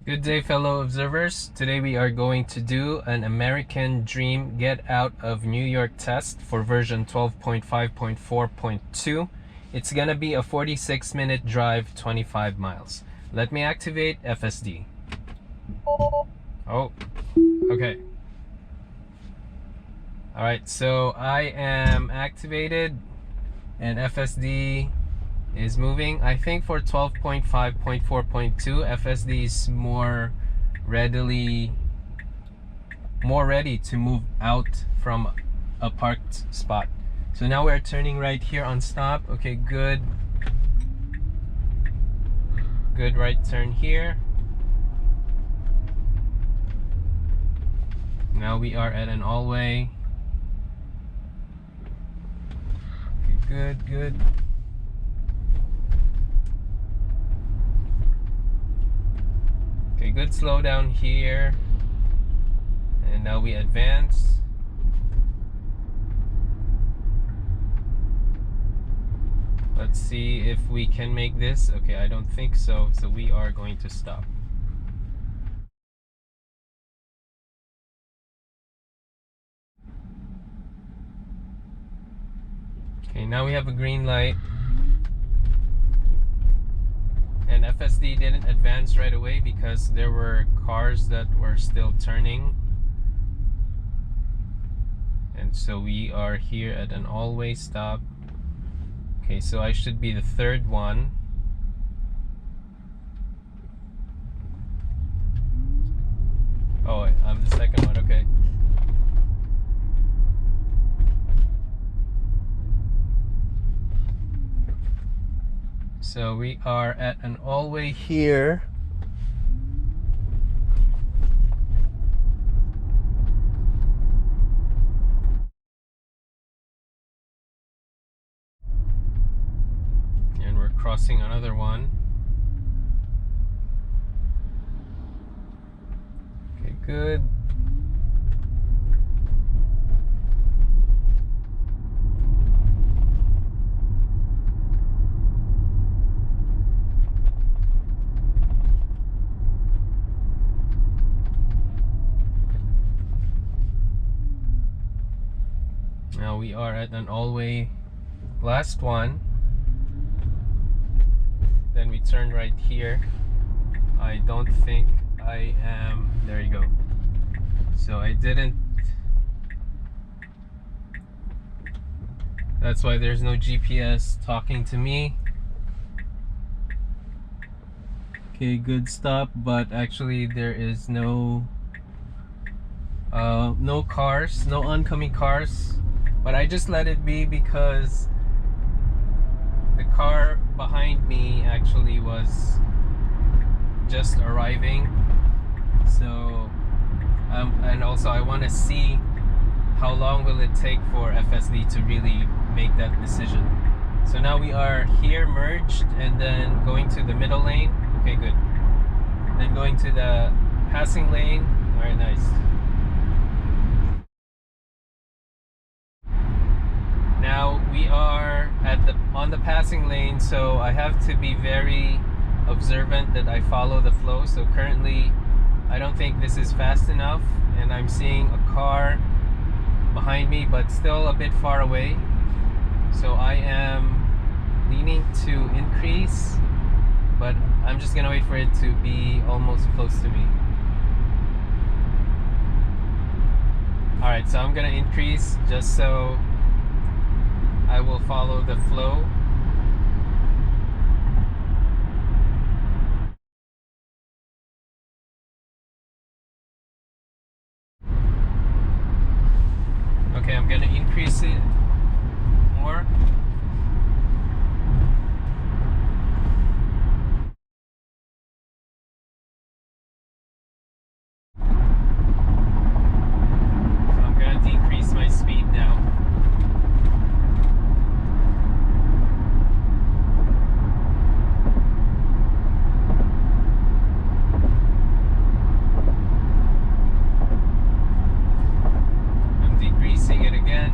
Good day, fellow observers. Today we are going to do an American Dream Get Out of New York test for version 12.5.4.2. It's gonna be a 46-minute drive, 25 miles. Let me activate FSD. Oh, okay. Alright, so I am activated and FSD is moving. I think for 12.5.4.2 FSD is more ready to move out from a parked spot. So now we're turning right here on stop. Okay, good right turn here. Now we are at an all-way. Okay, good. Okay, good slowdown here. And now we advance. Let's see if we can make this. Okay, I don't think so. So we are going to stop. Okay, now we have a green light. And FSD didn't advance right away because there were cars that were still turning. And so we are here at an all-way stop. Okay, so I should be the third one. Oh, I'm the second one, okay. So we are at an all-way here. And we're crossing another one. Okay, good. Now we are at an all-way last one. Then we turn right here. I don't think I am, there you go. So I didn't, that's why there's no GPS talking to me. Okay, good stop, but actually there is no cars, no oncoming cars. But I just let it be because the car behind me actually was just arriving. So, and also I want to see how long will it take for FSD to really make that decision. So now we are here merged and then going to the middle lane. Okay, good. Then going to the passing lane. All right, nice. Now we are at on the passing lane, so I have to be very observant that I follow the flow. So currently I don't think this is fast enough and I'm seeing a car behind me but still a bit far away. So I am leaning to increase, but I'm just gonna wait for it to be almost close to me. Alright, so I'm gonna increase just so I will follow the flow. Okay, I'm gonna increase it more. So I'm gonna decrease my speed now. it again.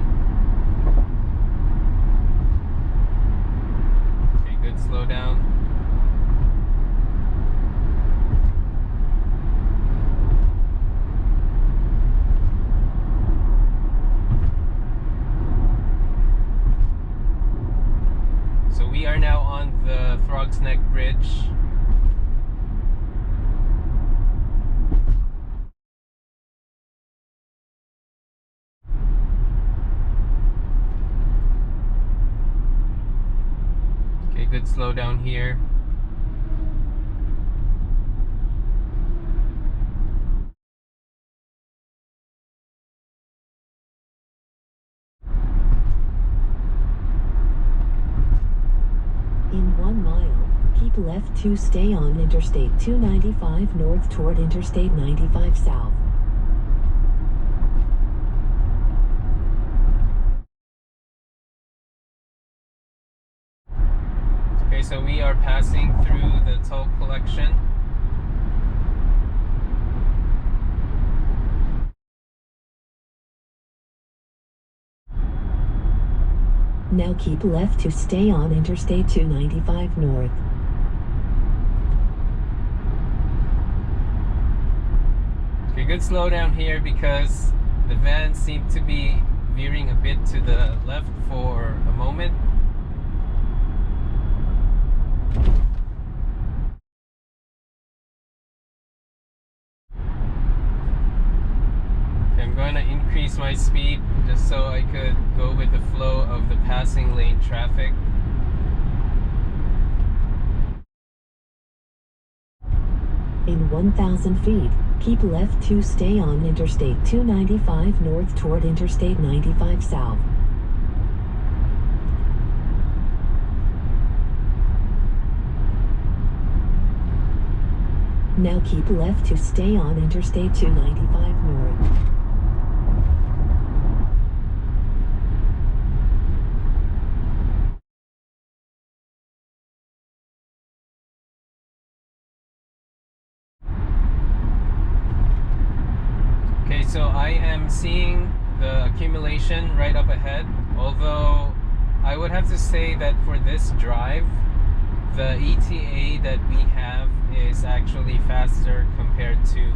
slow down here. In 1 mile, keep left to stay on Interstate 295 north toward Interstate 95 south. Okay, so we are passing through the toll collection. Now keep left to stay on Interstate 295 north. Okay, good slowdown here because the van seemed to be veering a bit to the left for a moment. Okay, I'm going to increase my speed just so I could go with the flow of the passing lane traffic. In 1,000 feet, keep left to stay on Interstate 295 north toward Interstate 95 south. Now keep left to stay on Interstate 295 north. Okay, so I am seeing the accumulation right up ahead, although I would have to say that for this drive, the ETA that we have is actually faster compared to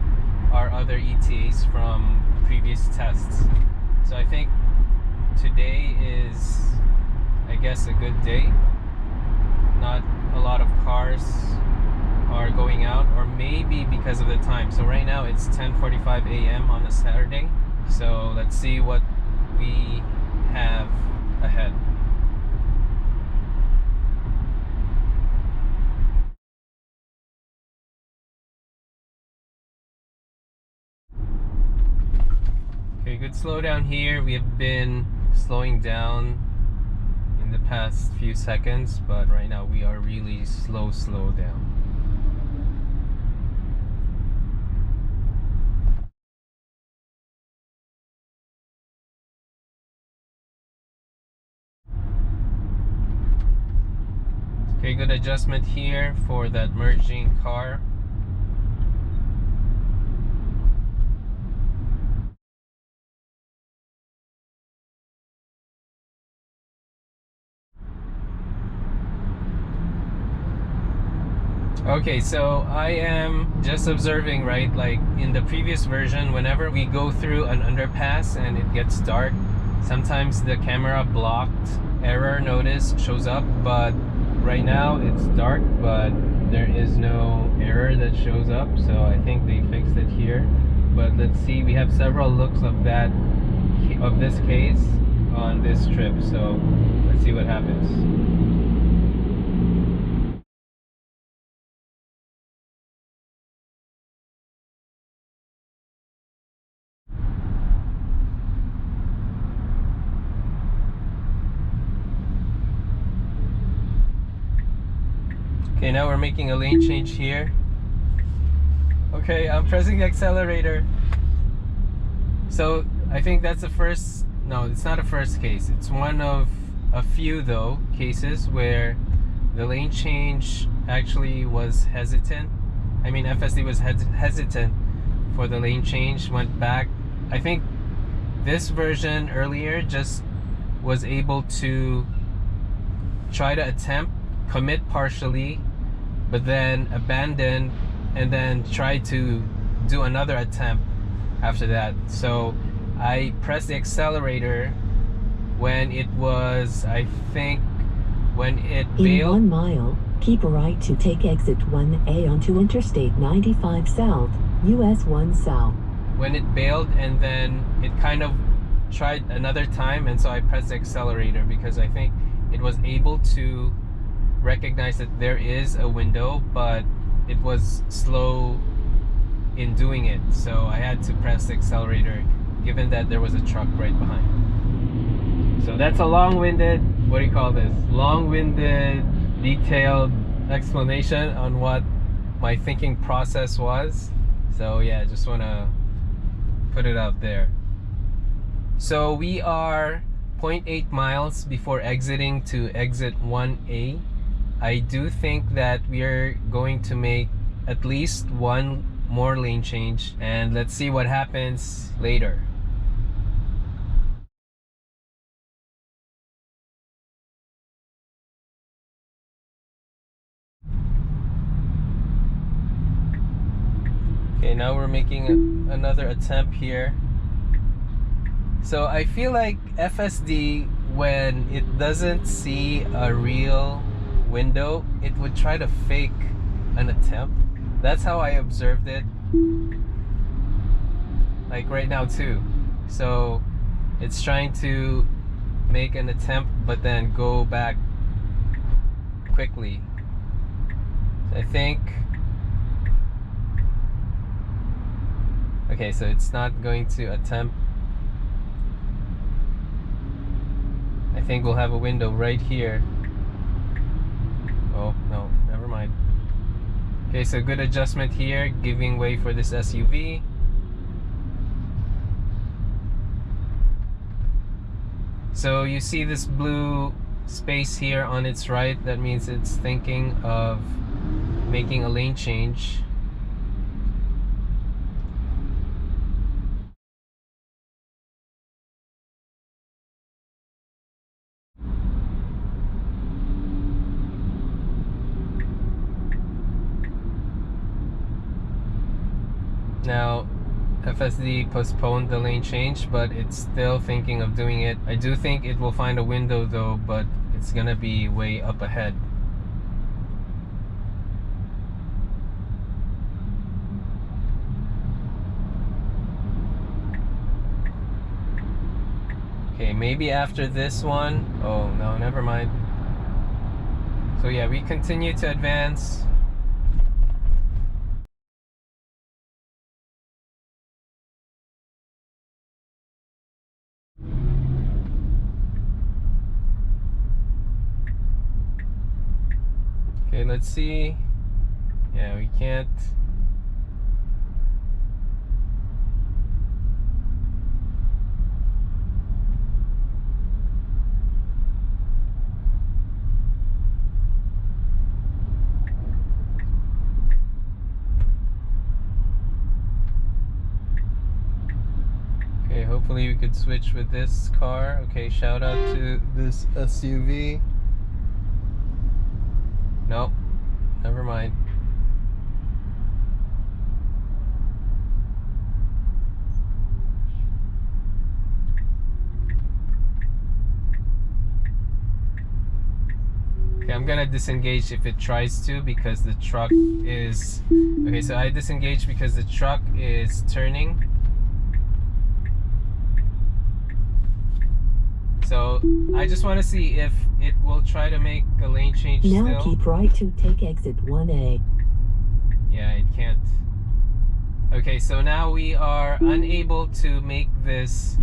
our other ETAs from previous tests. So I think today is, I guess, a good day. Not a lot of cars are going out, or maybe because of the time. So right now it's 10:45 a.m. on a Saturday. So let's see what we have ahead. Okay, good slowdown here. We have been slowing down in the past few seconds, but right now we are really slow down. Okay, good adjustment here for that merging car. Okay, so I am just observing, right, like in the previous version, whenever we go through an underpass and it gets dark, sometimes the camera blocked error notice shows up, but right now it's dark, but there is no error that shows up, so I think they fixed it here. But let's see, we have several looks of this case on this trip, so let's see what happens. Okay, now we're making a lane change here. Okay, I'm pressing the accelerator. So I think that's the first, no, it's not a first case. It's one of a few though cases where the lane change actually was hesitant. I mean, FSD was hesitant for the lane change, went back. I think this version earlier just was able to try to attempt, commit partially, but then abandon, and then try to do another attempt after that. So I pressed the accelerator when it was, I think, when it bailed. In 1 mile, keep right to take exit 1A onto Interstate 95 south, US 1 south. When it bailed, and then it kind of tried another time, and so I pressed the accelerator because I think it was able to recognized that there is a window, but it was slow in doing it, so I had to press the accelerator given that there was a truck right behind. So that's a long-winded, what do you call this? Long-winded, detailed explanation on what my thinking process was. So yeah, I just want to put it out there. So we are 0.8 miles before exiting to exit 1A. I do think that we are going to make at least one more lane change, and let's see what happens later. Okay, now we're making another attempt here. So I feel like FSD, when it doesn't see a real window, it would try to fake an attempt. That's how I observed it, like right now too. So it's trying to make an attempt but then go back quickly. So I think, okay, so it's not going to attempt. I think we'll have a window right here. Oh no, never mind. Okay, so good adjustment here, giving way for this SUV. So you see this blue space here on its right, that means it's thinking of making a lane change. Now, FSD postponed the lane change, but it's still thinking of doing it. I do think it will find a window though, but it's gonna be way up ahead. Okay, maybe after this one. Oh no, never mind. So yeah, we continue to advance. Okay, let's see. Yeah, we can't. Okay, hopefully we could switch with this car. Okay, shout out to this SUV. Nope, never mind. Okay, I'm gonna disengage if it tries to, because the truck is... Okay, so I disengage because the truck is turning. So I just want to see if it will try to make a lane change now still. Keep right to take exit 1A. Yeah, it can't. Okay, so now we are unable to make this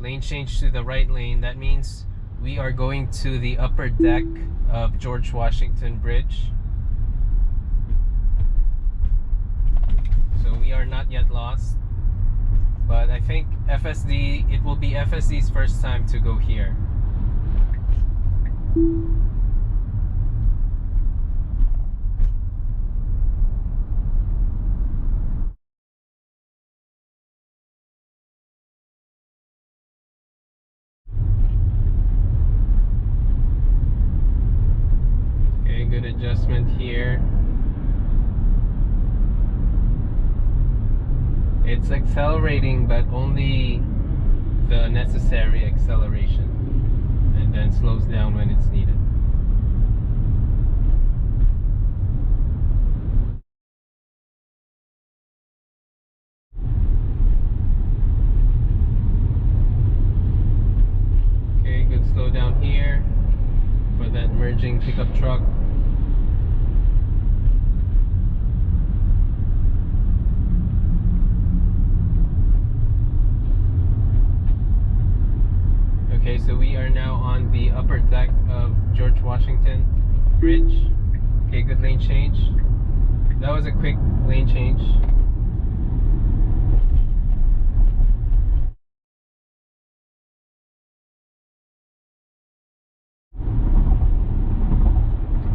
lane change to the right lane. That means we are going to the upper deck of Goerge Washington Bridge. So we are not yet lost. But I think FSD, it will be FSD's first time to go here. Okay, good adjustment here. It's accelerating, but only the necessary acceleration, and then slows down when it's needed. Okay, good slow down here for that merging pickup truck. Okay, so we are now on the upper deck of Goerge Washington Bridge. Okay, good lane change. That was a quick lane change.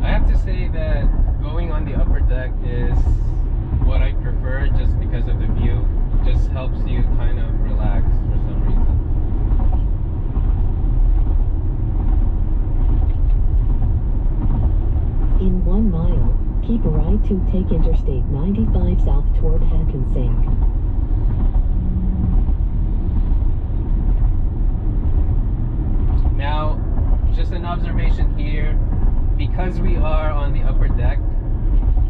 I have to say that going on the upper deck is what I prefer just because of the view. It just helps you kind of relax for some reason. In 1 mile, keep right to take Interstate 95 south toward Hackensack. Now, just an observation here, because we are on the upper deck,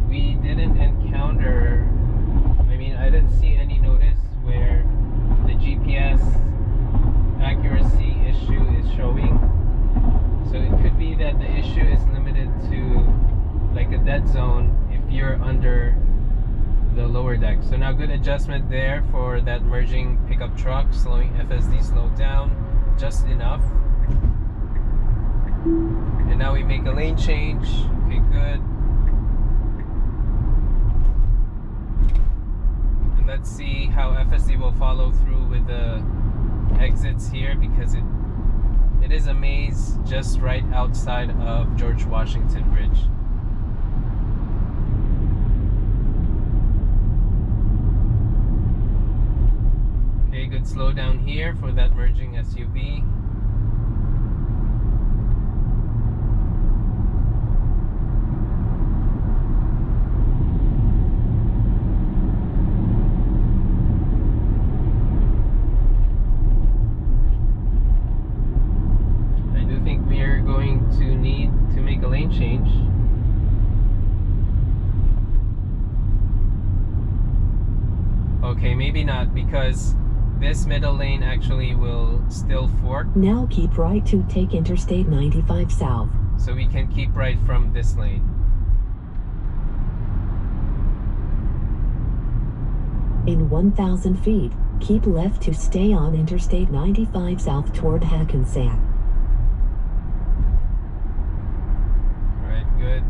we didn't encounter, I didn't see any notice where the GPS accuracy issue is showing. So it could be that the issue is limited to like a dead zone if you're under the lower deck. So now good adjustment there for that merging pickup truck, slowing FSD slowed down just enough. And now we make a lane change. Okay, good. And let's see how FSD will follow through with the exits here, because it is a maze just right outside of Goerge Washington Bridge. Okay, good slowdown here for that merging SUV. Change. Okay, maybe not, because this middle lane actually will still fork. Now keep right to take Interstate 95 south. So we can keep right from this lane. In 1,000 feet, keep left to stay on Interstate 95 south toward Hackensack. Good.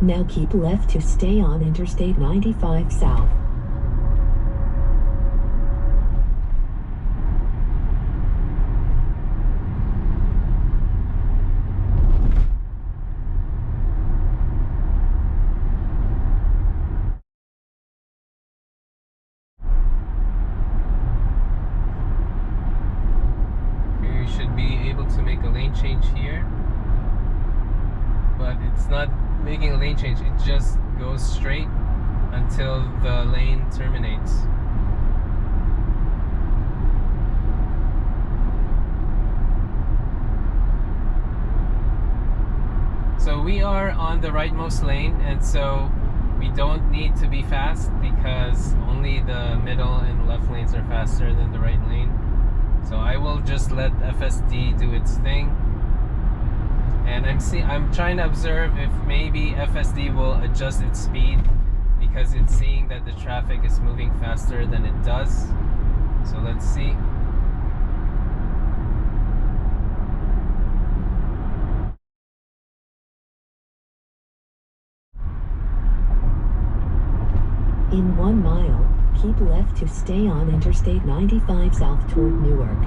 Now keep left to stay on Interstate 95 south. We should be able to make a lane change here. But it's not making a lane change, it just goes straight until the lane terminates. So we are on the rightmost lane, and so we don't need to be fast because only the middle and left lanes are faster than the right lane. So I will just let FSD do its thing. And I'm trying to observe if maybe FSD will adjust its speed because it's seeing that the traffic is moving faster than it does. So let's see. In 1 mile, keep left to stay on Interstate 95 south toward Newark.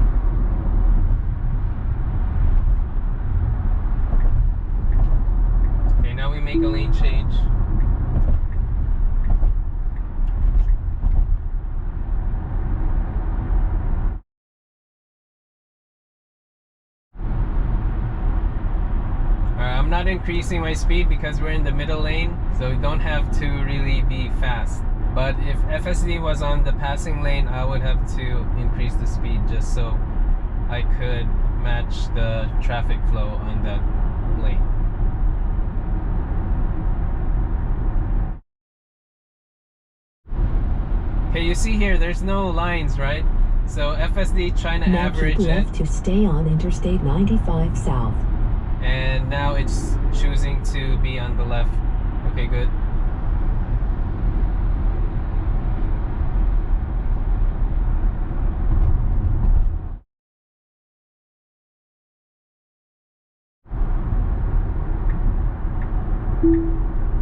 Now we make a lane change. I'm not increasing my speed because we're in the middle lane, so we don't have to really be fast. But if FSD was on the passing lane, I would have to increase the speed just so I could match the traffic flow on that lane. Okay, you see here, there's no lines, right? So FSD trying to now average keep left it. to stay on Interstate 95 south. And now it's choosing to be on the left. Okay, good.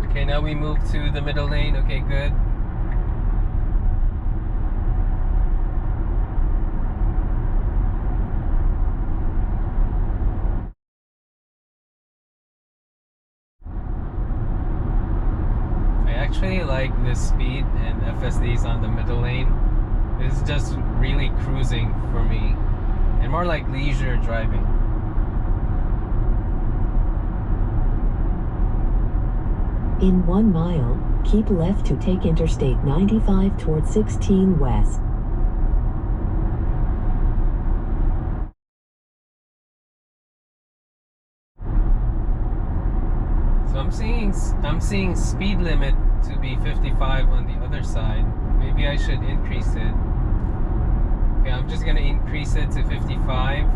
Okay, now we move to the middle lane. Okay, good. I actually like this speed and FSD's on the middle lane. It's just really cruising for me and more like leisure driving. In 1 mile, keep left to take Interstate 95 toward 16 west. So I'm seeing speed limit to be 55 on the other side. Maybe I should increase it. Okay, I'm just gonna increase it to 55.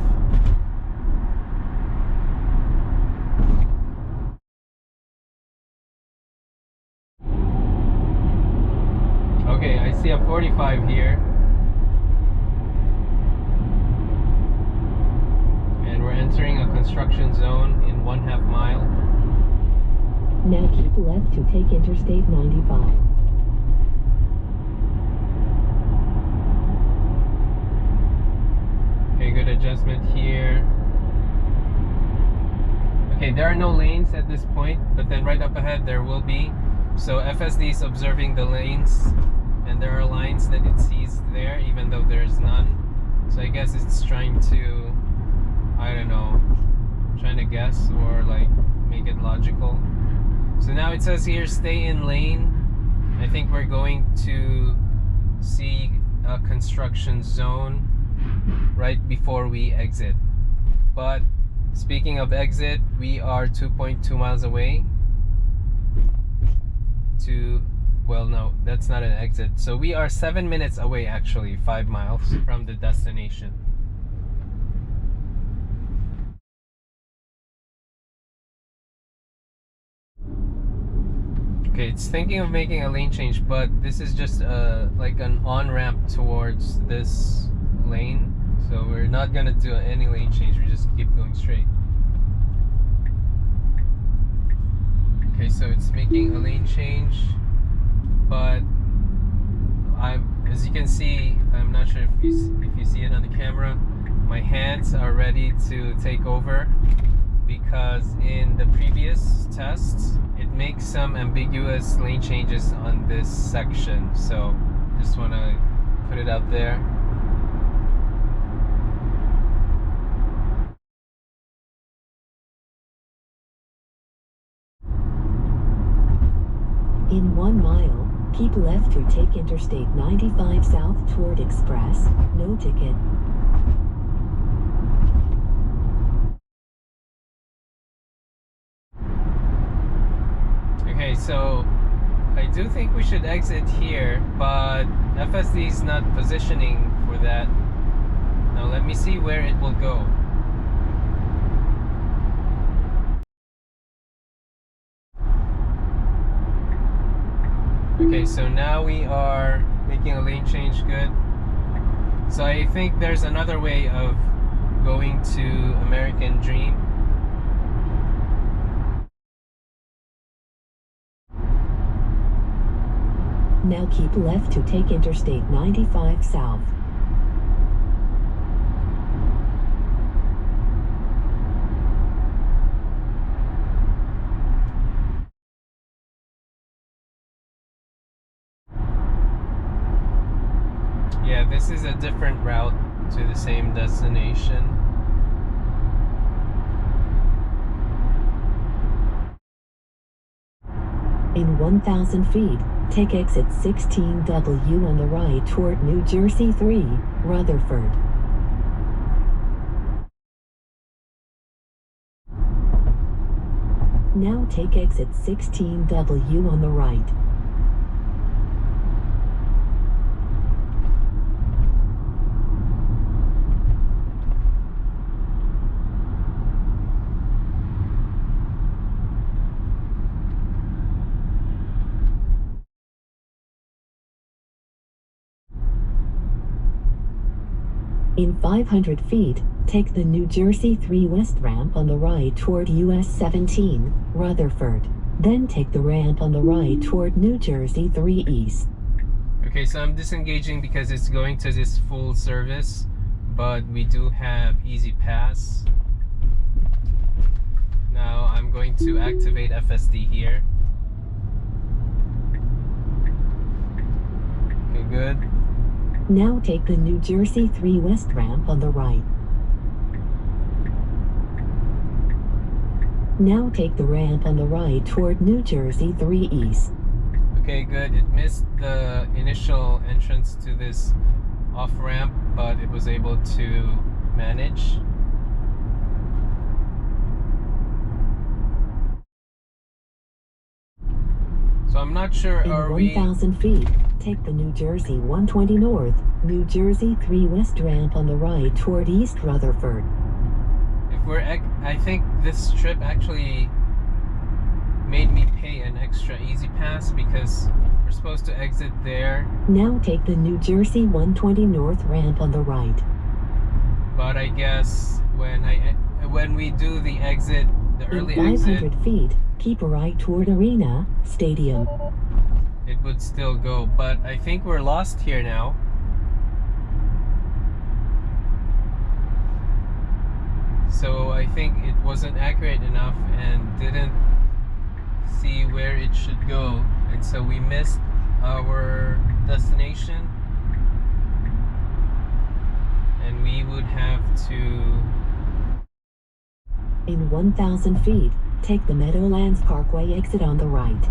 Okay, I see a 45 here. And we're entering a construction zone in 1/2 mile. Now keep left to take Interstate 95. Okay, good adjustment here. Okay, there are no lanes at this point, but then right up ahead there will be. So FSD is observing the lanes, and there are lines that it sees there, even though there's none. So I guess it's trying to, I don't know, trying to guess or like make it logical. So now it says here, stay in lane. I think we're going to see a construction zone right before we exit. But speaking of exit, we are 2.2 miles away to, well, no, that's not an exit. So we are 7 minutes away, actually, 5 miles from the destination. Okay, it's thinking of making a lane change, but this is just like an on-ramp towards this lane. So we're not gonna do any lane change, we just keep going straight. Okay, so it's making a lane change, but as you can see, I'm not sure if you see it on the camera, my hands are ready to take over, because in the previous tests it makes some ambiguous lane changes on this section. So just want to put it out there. In 1 mile, keep left to take Interstate 95 south toward Express, no ticket. Okay, so I do think we should exit here, but FSD is not positioning for that. Now let me see where it will go. Okay, so now we are making a lane change, good. So I think there's another way of going to American Dream. Now keep left to take Interstate 95 south. Yeah, this is a different route to the same destination. In 1,000 feet, take exit 16W on the right toward New Jersey 3, Rutherford. Now take exit 16W on the right. In 500 feet, take the New Jersey 3 West ramp on the right toward US 17, Rutherford. Then take the ramp on the right toward New Jersey 3 East. Okay, so I'm disengaging because it's going to this full service, but we do have easy pass. Now I'm going to activate FSD here. Okay, good. Now take the New Jersey 3 West ramp on the right. Now take the ramp on the right toward New Jersey 3 East. Okay, good. It missed the initial entrance to this off-ramp, but it was able to manage. So I'm not sure, in 1,000 feet, take the New Jersey 120 North, New Jersey 3 West ramp on the right toward East Rutherford. I think this trip actually made me pay an extra easy pass because we're supposed to exit there. Now take the New Jersey 120 North ramp on the right. But I guess when we do the exit, the early exit, 500 feet, keep right toward Arena Stadium. it would still go. But I think we're lost here now. So I think it wasn't accurate enough and didn't see where it should go, and so we missed our destination, and we would have to... In 1,000 feet, take the Meadowlands Parkway exit on the right.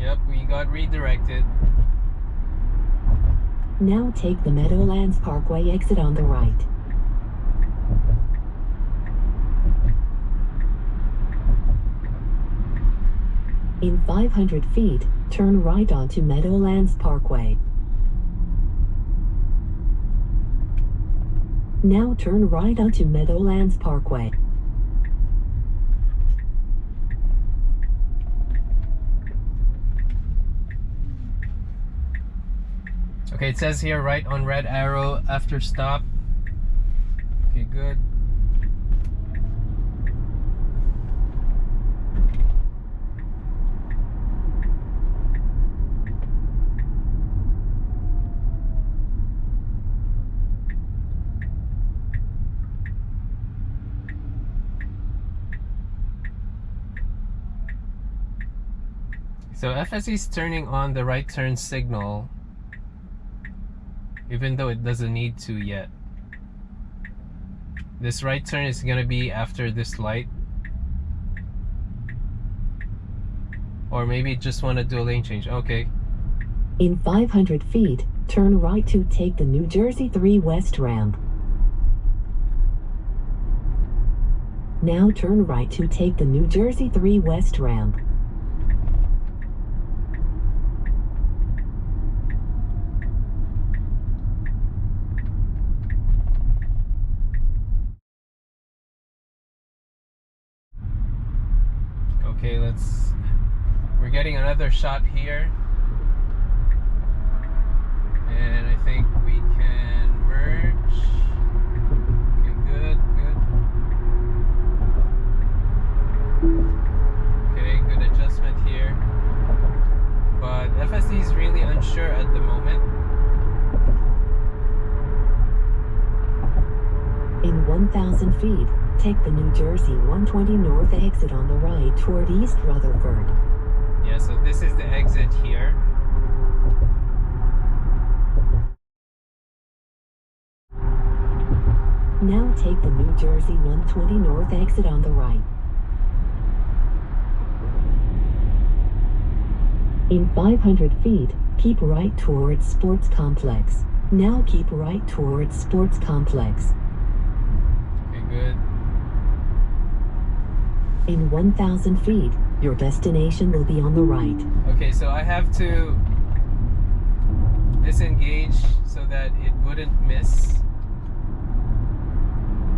Yep, we got redirected. Now take the Meadowlands Parkway exit on the right. In 500 feet, turn right onto Meadowlands Parkway. Now turn right onto Meadowlands Parkway. Okay, it says here right on red arrow after stop. Okay, good. So FSD is turning on the right turn signal, even though it doesn't need to yet. This right turn is gonna be after this light. Or maybe just want to do a lane change. Okay. In 500 feet, turn right to take the New Jersey 3 West ramp. Now turn right to take the New Jersey 3 West ramp. Okay, we're getting another shot here. And I think we can merge. Okay, good. Okay, good adjustment here. But FSD is really unsure at the moment. In 1,000 feet, take the New Jersey 120 North exit on the right toward East Rutherford. Yeah, so this is the exit here. Now take the New Jersey 120 North exit on the right. In 500 feet, keep right towards Sports Complex. Now keep right towards Sports Complex. Okay, good. In 1,000 feet, your destination will be on the right. Okay, so I have to disengage so that it wouldn't miss.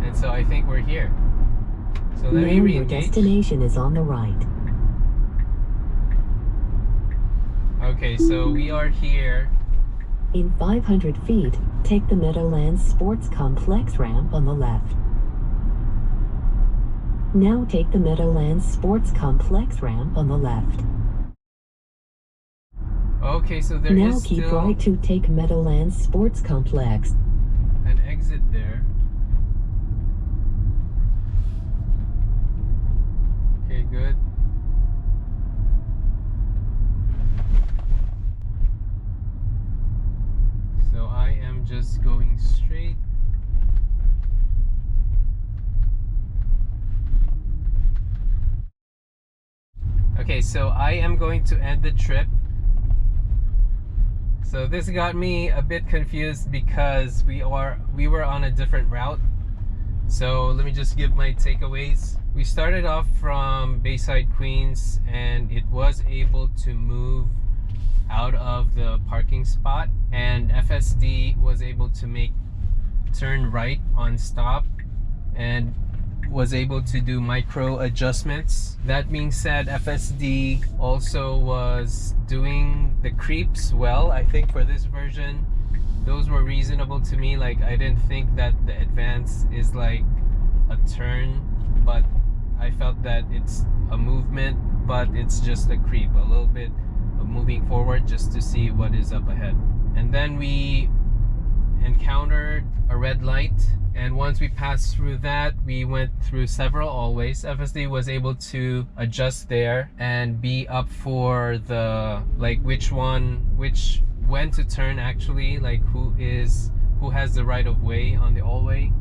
And so I think we're here. So let me Now re-engage. your destination is on the right. Okay, so we are here. In 500 feet, take the Meadowlands Sports Complex ramp on the left. Now take the Meadowlands Sports Complex ramp on the left. Okay, so there now is keep still right to take Meadowlands Sports Complex. an exit there. Okay, good. So I am just going straight. Okay, so I am going to end the trip. So this got me a bit confused because we were on a different route. So let me just give my takeaways. We started off from Bayside, Queens, and it was able to move out of the parking spot, and FSD was able to turn right on stop and was able to do micro adjustments. That being said, FSD also was doing the creeps well. I think for this version, those were reasonable to me. Like, I didn't think that the advance is like a turn, but I felt that it's a movement, but it's just a creep, a little bit of moving forward just to see what is up ahead. And then we encountered a red light, and once we passed through that, we went through several always. FSD was able to adjust there and be up for the, like, when to turn, actually, like who has the right of way on the all-way.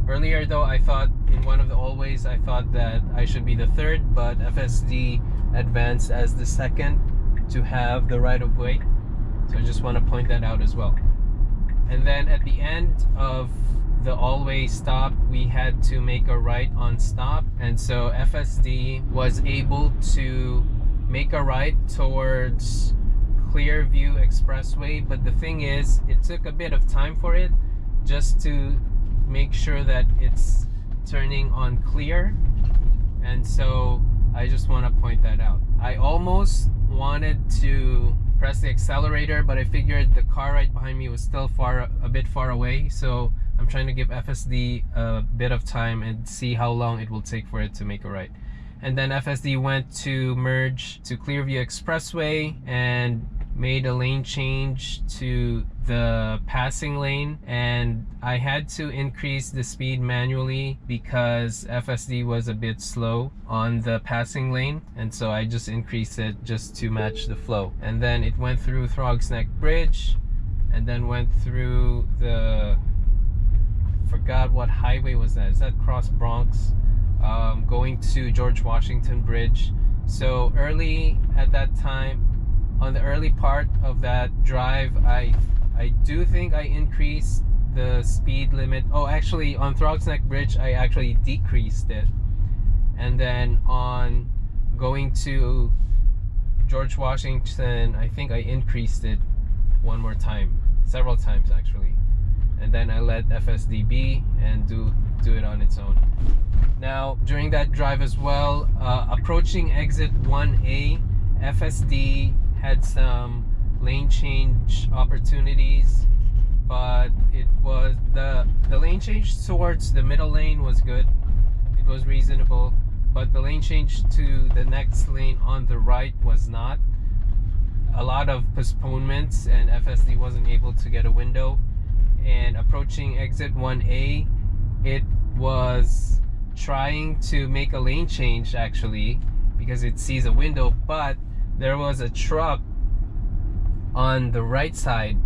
Earlier though, I thought in one of the all-ways, I thought that I should be the third, but FSD advanced as the second to have the right of way. So I just want to point that out as well. And then at the end of the all-way stop, we had to make a right on stop, and so FSD was able to make a right towards Clearview Expressway. But the thing is, it took a bit of time for it just to make sure that it's turning on clear, and so I just want to point that out. I almost wanted to press the accelerator, but I figured the car right behind me was still a bit far away, so I'm trying to give FSD a bit of time and see how long it will take for it to make a right. And then FSD went to merge to Clearview Expressway and made a lane change to the passing lane, and I had to increase the speed manually because FSD was a bit slow on the passing lane, and so I just increased it just to match the flow. And then it went through Throgs Neck Bridge, and then went through the, forgot what highway was that. Is that Cross Bronx? Going to Goerge Washington Bridge. So early at that time, on the early part of that drive, I do think I increased the speed limit. Oh, actually on Throgs Neck Bridge, I actually decreased it. And then on going to Goerge Washington, I think I increased it one more time, several times actually. And then I let FSD be and do it on its own. Now, during that drive as well, approaching exit 1A, FSD had some lane change opportunities, but it was the lane change towards the middle lane was good. It was reasonable, but the lane change to the next lane on the right was not. A lot of postponements, and FSD wasn't able to get a window. And approaching exit 1A, it was trying to make a lane change actually because it sees a window, but there was a truck on the right side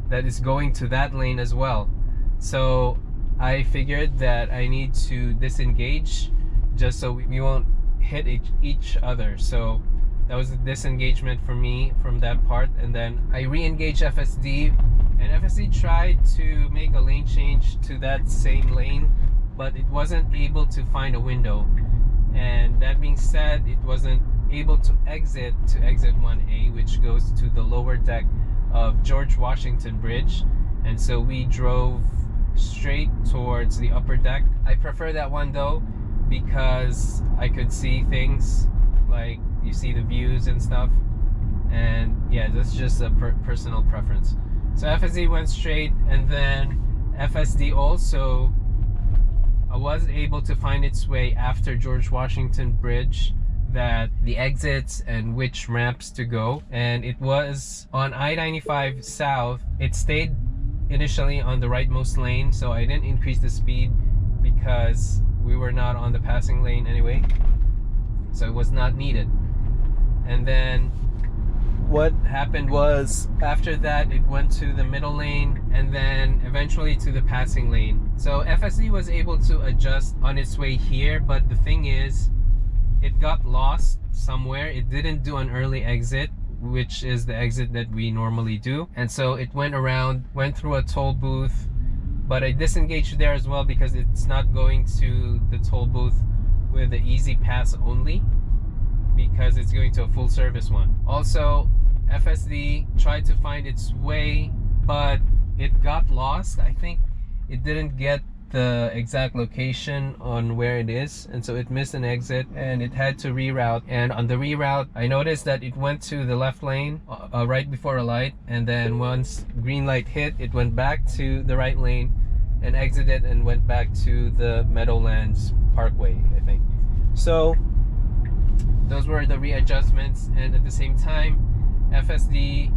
that is going to that lane as well. So I figured that I need to disengage just so we won't hit each other. So that was a disengagement for me from that part. And then I re-engaged FSD, and FSD tried to make a lane change to that same lane, but it wasn't able to find a window. And that being said, it wasn't able to exit 1A, which goes to the lower deck of Goerge Washington Bridge. And so we drove straight towards the upper deck. I prefer that one though because I could see things, like you see the views and stuff. And yeah, that's just a personal preference. So FSD went straight, and then FSD also was able to find its way after Goerge Washington Bridge, that the exits and which ramps to go. And it was on I-95 South. It stayed initially on the rightmost lane, so I didn't increase the speed because we were not on the passing lane anyway, so it was not needed. And then what happened was, after that it went to the middle lane and then eventually to the passing lane. So FSD was able to adjust on its way here, but the thing is, it got lost somewhere. It didn't do an early exit, which is the exit that we normally do, and so it went around, went through a toll booth, but I disengaged there as well because it's not going to the toll booth with the easy pass only, because it's going to a full service one. Also, FSD tried to find its way, but it got lost. I think it didn't get the exact location on where it is, and so it missed an exit and it had to reroute. And on the reroute, I noticed that it went to the left lane right before a light, and then once green light hit, it went back to the right lane and exited and went back to the Meadowlands Parkway, I think. So those were the readjustments, and at the same time FSD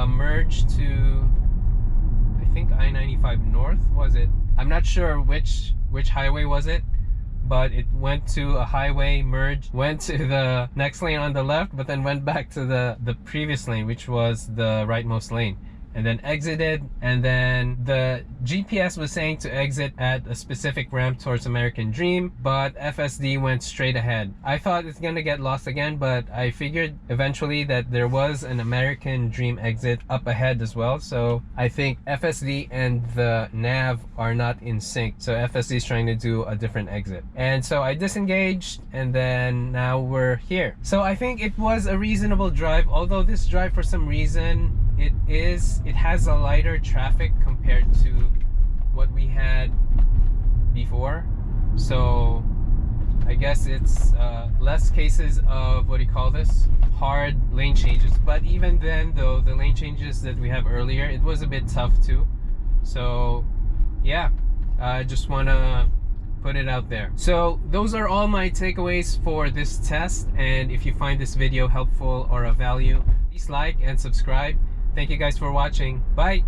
merged to, I think, I-95 North, was it? I'm not sure which highway was it, but it went to a highway, merged, went to the next lane on the left, but then went back to the previous lane, which was the rightmost lane, and then exited. And then the GPS was saying to exit at a specific ramp towards American Dream, but FSD went straight ahead. I thought it's gonna get lost again, but I figured eventually that there was an American Dream exit up ahead as well. So I think FSD and the nav are not in sync, so FSD is trying to do a different exit. And so I disengaged, and then now we're here. So I think it was a reasonable drive, although this drive, for some reason, it has a lighter traffic compared to what we had before. So I guess it's less cases of, what do you call this, hard lane changes. But even then though, the lane changes that we have earlier, it was a bit tough too. So yeah, I just want to put it out there. So those are all my takeaways for this test, and if you find this video helpful or of value, please like and subscribe. Thank you guys for watching. Bye.